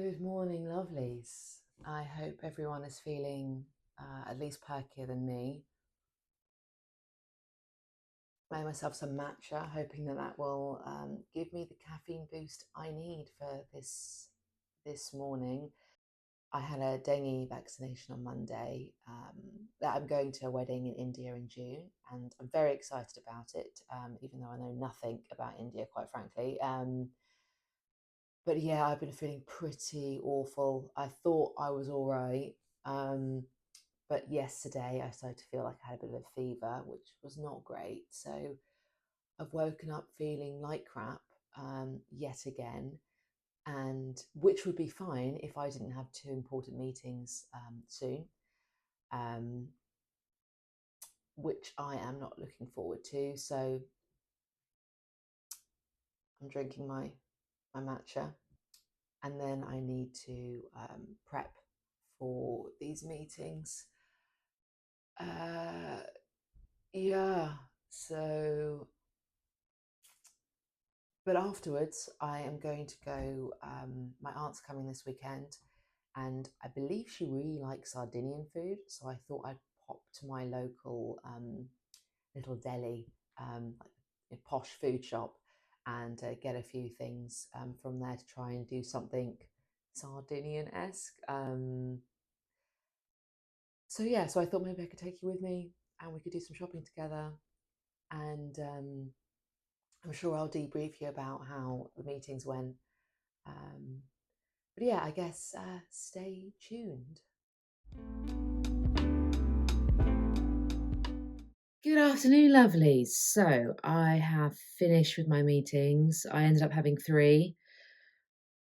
Good morning, lovelies. I hope everyone is feeling at least perkier than me. Made myself some matcha, hoping that will give me the caffeine boost I need for this morning. I had a dengue vaccination on Monday. That I'm going to a wedding in India in June, and I'm very excited about it, even though I know nothing about India, quite frankly. But yeah, I've been feeling pretty awful. I thought I was all right. But yesterday I started to feel like I had a bit of a fever, which was not great. So I've woken up feeling like crap yet again, and which would be fine if I didn't have two important meetings soon, um, which I am not looking forward to. So I'm drinking my matcha, and then I need to prep for these meetings. Uh, yeah, so but afterwards I am going to go. My aunt's coming this weekend, and I believe she really likes Sardinian food, so I thought I'd pop to my local little deli, like a posh food shop, and get a few things from there to try and do something Sardinian-esque. So yeah, so I thought maybe I could take you with me, and we could do some shopping together, and I'm sure I'll debrief you about how the meetings went. Um, but yeah, I guess stay tuned. Good afternoon, lovelies. So I have finished with my meetings. I ended up having three,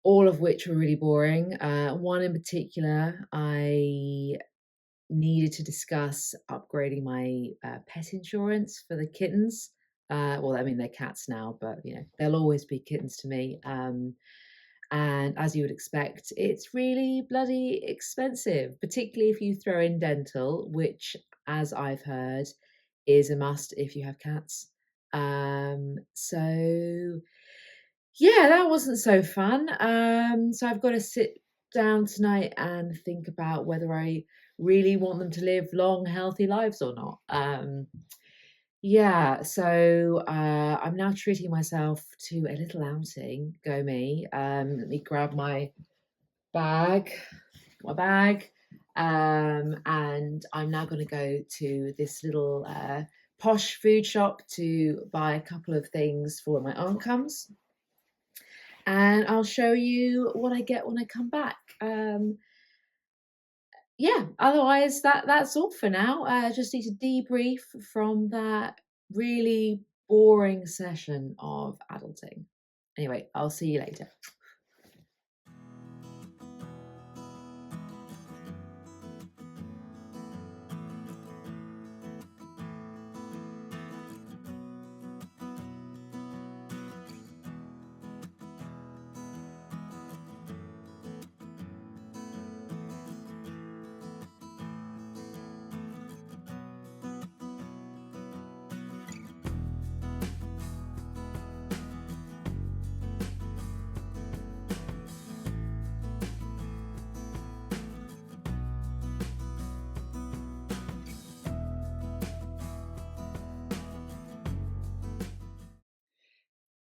all of which were really boring. One in particular, I needed to discuss upgrading my pet insurance for the kittens. Well, I mean, they're cats now, but they'll always be kittens to me. And as you would expect, it's really bloody expensive, particularly if you throw in dental, which, as I've heard, is a must if you have cats. So yeah, that wasn't so fun. So I've got to sit down tonight and think about whether I really want them to live long, healthy lives or not. Yeah, so I'm now treating myself to a little outing. Go me. Let me grab bag, my bag, and I'm now going to go to this little posh food shop to buy a couple of things for when my aunt comes, and I'll show you what I get when I come back. Yeah, otherwise that's all for now. I just need to debrief from that really boring session of adulting. Anyway, I'll see you later.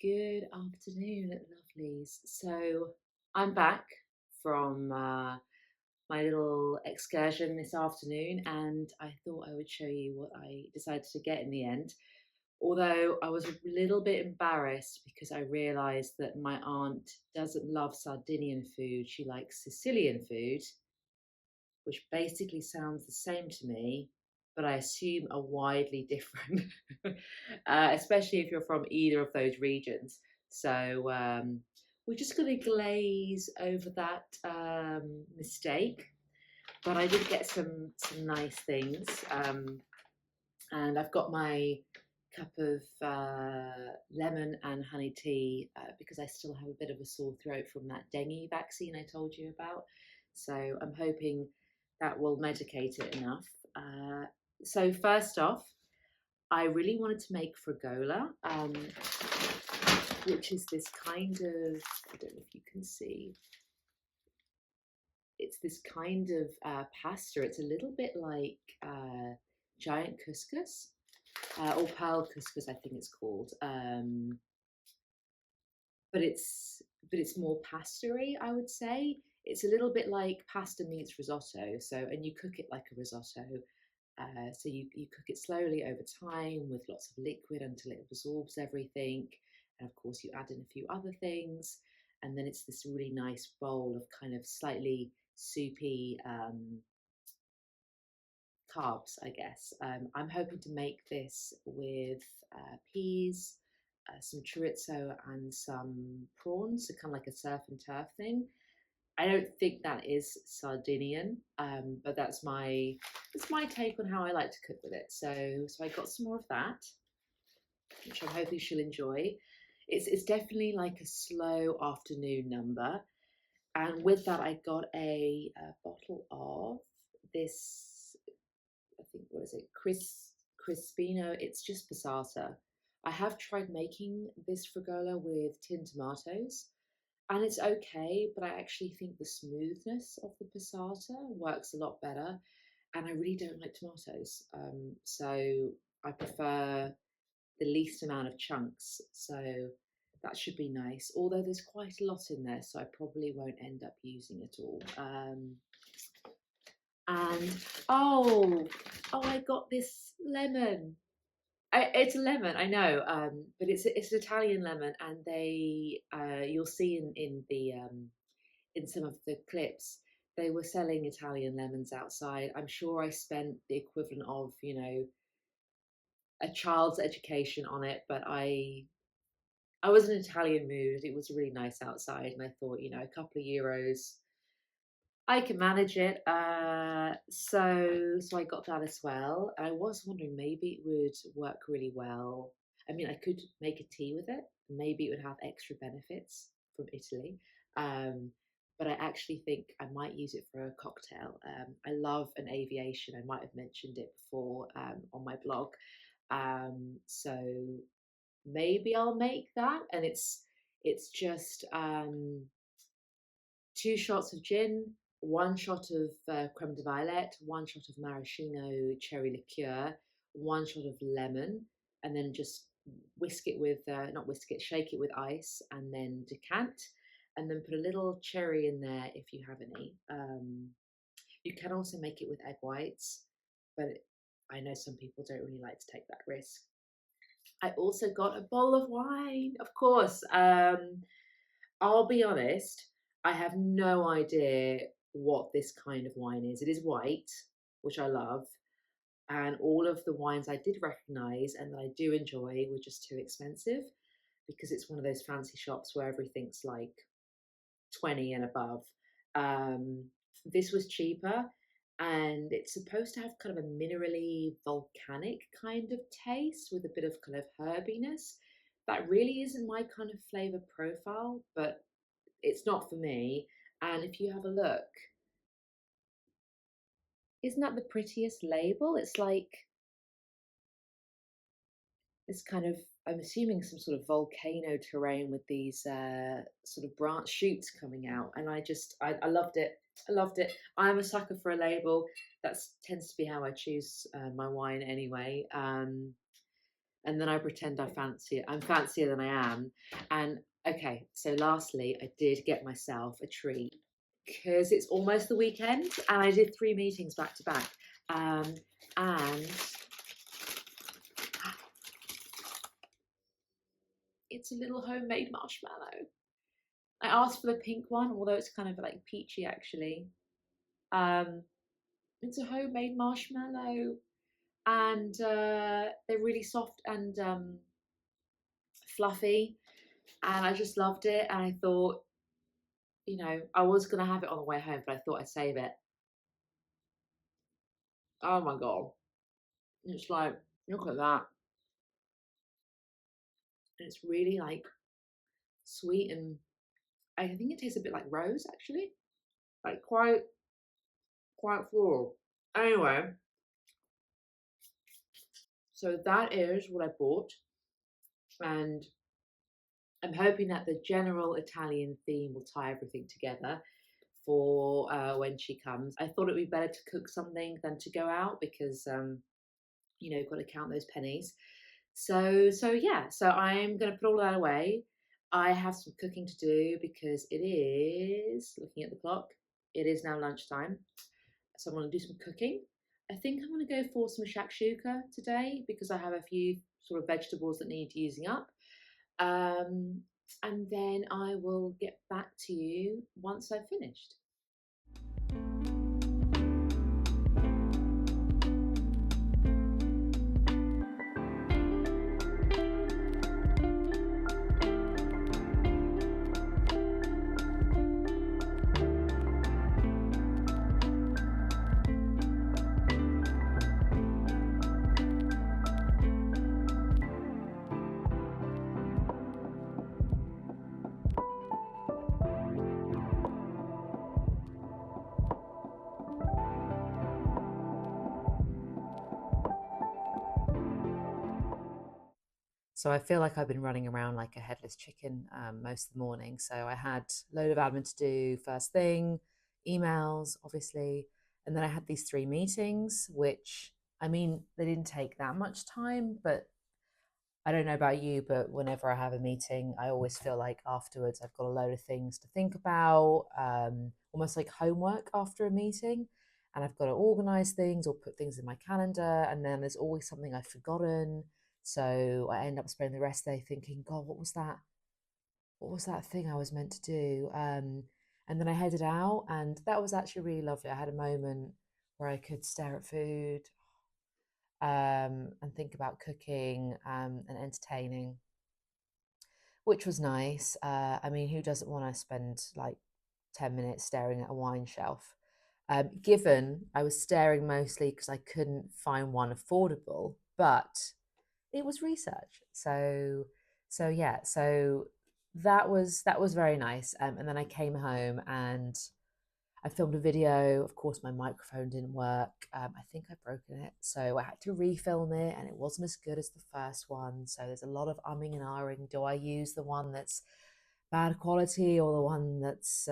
Good afternoon, lovelies. So I'm back from my little excursion this afternoon, and I thought I would show you what I decided to get in the end. Although I was a little bit embarrassed because I realised that my aunt doesn't love Sardinian food, she likes Sicilian food, which basically sounds the same to me, but I assume are widely different, especially if you're from either of those regions. So we're just going to glaze over that mistake. But I did get some nice things, and I've got my cup of lemon and honey tea because I still have a bit of a sore throat from that dengue vaccine I told you about. So I'm hoping that will medicate it enough. So first off, I really wanted to make fragola, which is this kind of, I don't know if you can see, it's this kind of pasta. It's a little bit like giant couscous or pearl couscous, I think it's called. But it's more pasta-y, I would say. It's a little bit like pasta meets risotto. So, and you cook it like a risotto. So you cook it slowly over time with lots of liquid until it absorbs everything. And of course, you add in a few other things. And then it's this really nice bowl of kind of slightly soupy carbs, I guess. I'm hoping to make this with peas, some chorizo, and some prawns, so kind of like a surf and turf thing. I don't think that is Sardinian, but that's my take on how I like to cook with it. So I got some more of that, which I'm hoping she'll enjoy. It's definitely like a slow afternoon number, and with that I got a bottle of this. I think what is it? Crispino. It's just passata. I have tried making this frigola with tin tomatoes, and it's okay, but I actually think the smoothness of the passata works a lot better. And I really don't like tomatoes, so I prefer the least amount of chunks. So that should be nice. Although there's quite a lot in there, so I probably won't end up using it all. And oh, I got this lemon. It's a lemon, I know, but it's an Italian lemon, and they you'll see in the in some of the clips they were selling Italian lemons outside. I'm sure I spent the equivalent of a child's education on it, but I was in an Italian mood. It was really nice outside, and I thought a couple of euros I can manage it. So I got that as well. I was wondering maybe it would work really well. I mean, I could make a tea with it. Maybe it would have extra benefits from Italy. Um, but I actually think I might use it for a cocktail. I love an aviation. I might have mentioned it before on my blog. So maybe I'll make that, and it's just 2 shots of gin, 1 shot of creme de violet, 1 shot of maraschino cherry liqueur, 1 shot of lemon, and then just whisk it with, not whisk it, shake it with ice, and then decant, and then put a little cherry in there if you have any. You can also make it with egg whites, but I know some people don't really like to take that risk. I also got a bowl of wine, of course. I'll be honest, I have no idea what this kind of wine is. It is white, which I love, and all of the wines I did recognize and that I do enjoy were just too expensive because it's one of those fancy shops where everything's like 20 and above. This was cheaper, and it's supposed to have kind of a minerally volcanic kind of taste with a bit of kind of herbiness. That really isn't my kind of flavor profile, but it's not for me. And if you have a look, isn't that the prettiest label? It's like this kind of, I'm assuming some sort of volcano terrain with these sort of branch shoots coming out. And I loved it. I loved it. I'm a sucker for a label. That tends to be how I choose my wine anyway. And then I pretend I fancy it. I'm fancier than I am. And okay, so lastly, I did get myself a treat because it's almost the weekend, and I did 3 meetings back to back. And it's a little homemade marshmallow. I asked for the pink one, although it's kind of like peachy actually. Um, it's a homemade marshmallow, and they're really soft and fluffy, and I just loved it. And I thought, I was gonna have it on the way home, but I thought I'd save it. Oh my god, it's like, look at that. And it's really like sweet, and I think it tastes a bit like rose actually, like quite floral. Anyway, so that is what I bought, and I'm hoping that the general Italian theme will tie everything together for for when she comes. I thought it'd be better to cook something than to go out because you've got to count those pennies. So yeah, so I'm going to put all that away. I have some cooking to do because it is, looking at the clock, it is now lunchtime. So I'm going to do some cooking. I think I'm going to go for some shakshuka today because I have a few sort of vegetables that need using up. Um, and then I will get back to you once I've finished. So I feel like I've been running around like a headless chicken most of the morning. So I had a load of admin to do first thing, emails, obviously. And then I had these 3 meetings, which, I mean, they didn't take that much time, but I don't know about you, but whenever I have a meeting, I always feel like afterwards I've got a load of things to think about, almost like homework after a meeting. And I've got to organize things or put things in my calendar. And then there's always something I've forgotten. So I end up spending the rest of the day thinking, God, what was that? What was that thing I was meant to do? And then I headed out, and that was actually really lovely. I had a moment where I could stare at food, and think about cooking, and entertaining, which was nice. I mean, who doesn't want to spend like 10 minutes staring at a wine shelf? Given I was staring mostly because I couldn't find one affordable, but it was research. So yeah, so that was very nice. And then I came home and I filmed a video. Of course, my microphone didn't work. I think I've broken it. So I had to refilm it and it wasn't as good as the first one. So there's a lot of umming and ahhing. Do I use the one that's bad quality or the one that's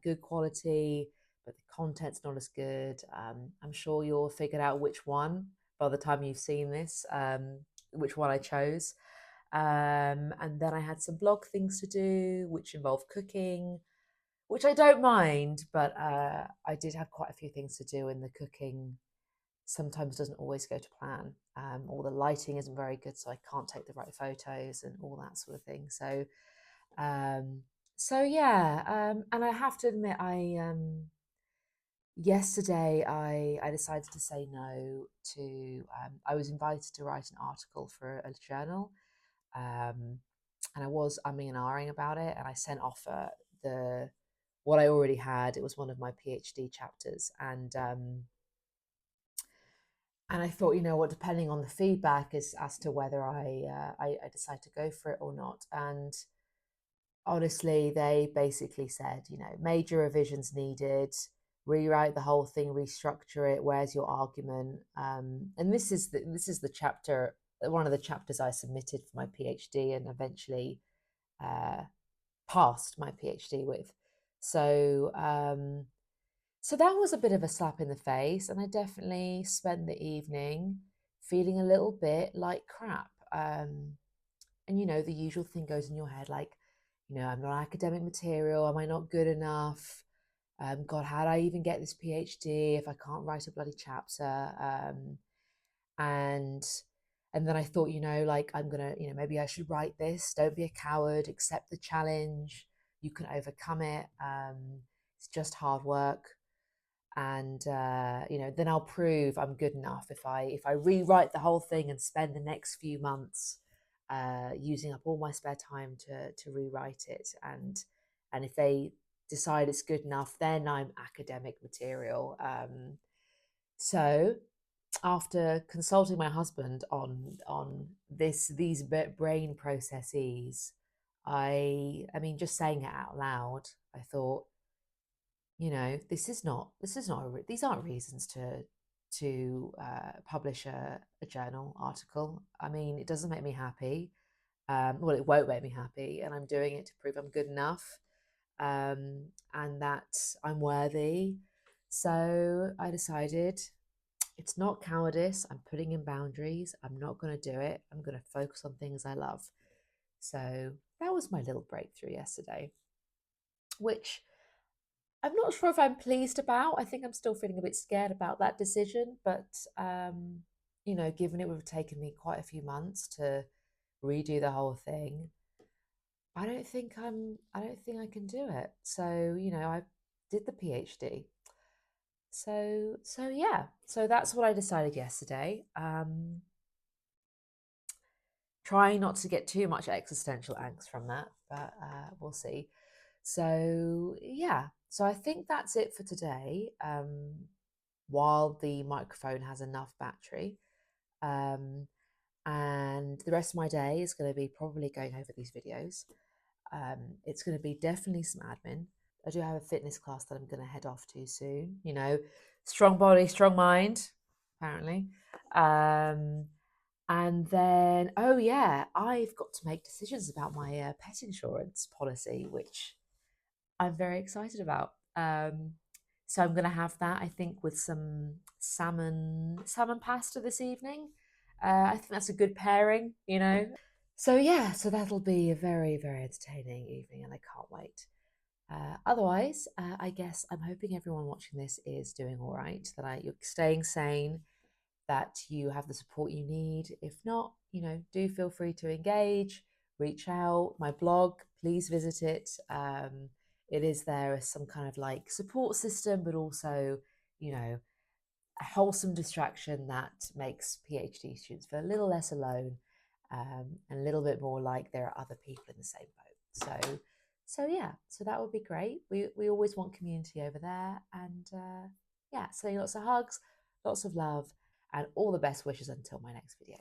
good quality, but the content's not as good? I'm sure you'll figure out which one by the time you've seen this, which one I chose. And then I had some blog things to do, which involve cooking, which I don't mind, but I did have quite a few things to do, and the cooking sometimes doesn't always go to plan, or the lighting isn't very good, so I can't take the right photos and all that sort of thing. Um, so yeah, and I have to admit, yesterday I decided to say no to. I was invited to write an article for a journal, um, and I was umming and ahhing about it, and I sent off the what I already had. It was one of my PhD chapters, and I thought, you know what, depending on the feedback as to whether I decide to go for it or not. And honestly, they basically said, major revisions needed, rewrite the whole thing, restructure it. Where's your argument? And this is the chapter, one of the chapters I submitted for my PhD, and eventually uh, passed my PhD with. So that was a bit of a slap in the face, and I definitely spent the evening feeling a little bit like crap. And the usual thing goes in your head, like, I'm not academic material. Am I not good enough? God, how do I even get this PhD if I can't write a bloody chapter? And and then I thought, like, I'm gonna, maybe I should write this. Don't be a coward. Accept the challenge. You can overcome it. It's just hard work, and then I'll prove I'm good enough if I rewrite the whole thing and spend the next few months using up all my spare time to rewrite it, and if they decide it's good enough, then I'm academic material. So after consulting my husband on these brain processes, I mean, just saying it out loud, I thought, these aren't reasons to publish a journal article. I mean, it doesn't make me happy. Well, it won't make me happy, and I'm doing it to prove I'm good enough. and that I'm worthy. So I decided it's not cowardice. I'm putting in boundaries. I'm not going to do it. I'm going to focus on things I love. So that was my little breakthrough yesterday, which I'm not sure if I'm pleased about. I think I'm still feeling a bit scared about that decision, but given it would have taken me quite a few months to redo the whole thing, I don't think I can do it. So, I did the PhD. So yeah. So that's what I decided yesterday. Trying not to get too much existential angst from that, but we'll see. So yeah. So I think that's it for today. While the microphone has enough battery. Um, and the rest of my day is going to be probably going over these videos. It's going to be definitely some admin. I do have a fitness class that I'm going to head off to soon. Strong body, strong mind, apparently. Um, and then, oh yeah, I've got to make decisions about my pet insurance policy, which I'm very excited about. So I'm going to have that, I think, with some salmon pasta this evening. I think that's a good pairing. So yeah, so that'll be a very, very entertaining evening, and I can't wait. Otherwise, I guess I'm hoping everyone watching this is doing all right, that you're staying sane, that you have the support you need. If not, do feel free to engage, reach out. My blog, please visit it. It is there as some kind of like support system, but also, a wholesome distraction that makes PhD students feel a little less alone, and a little bit more like there are other people in the same boat. So yeah, so that would be great. We always want community over there, and yeah, sending lots of hugs, lots of love, and all the best wishes until my next video.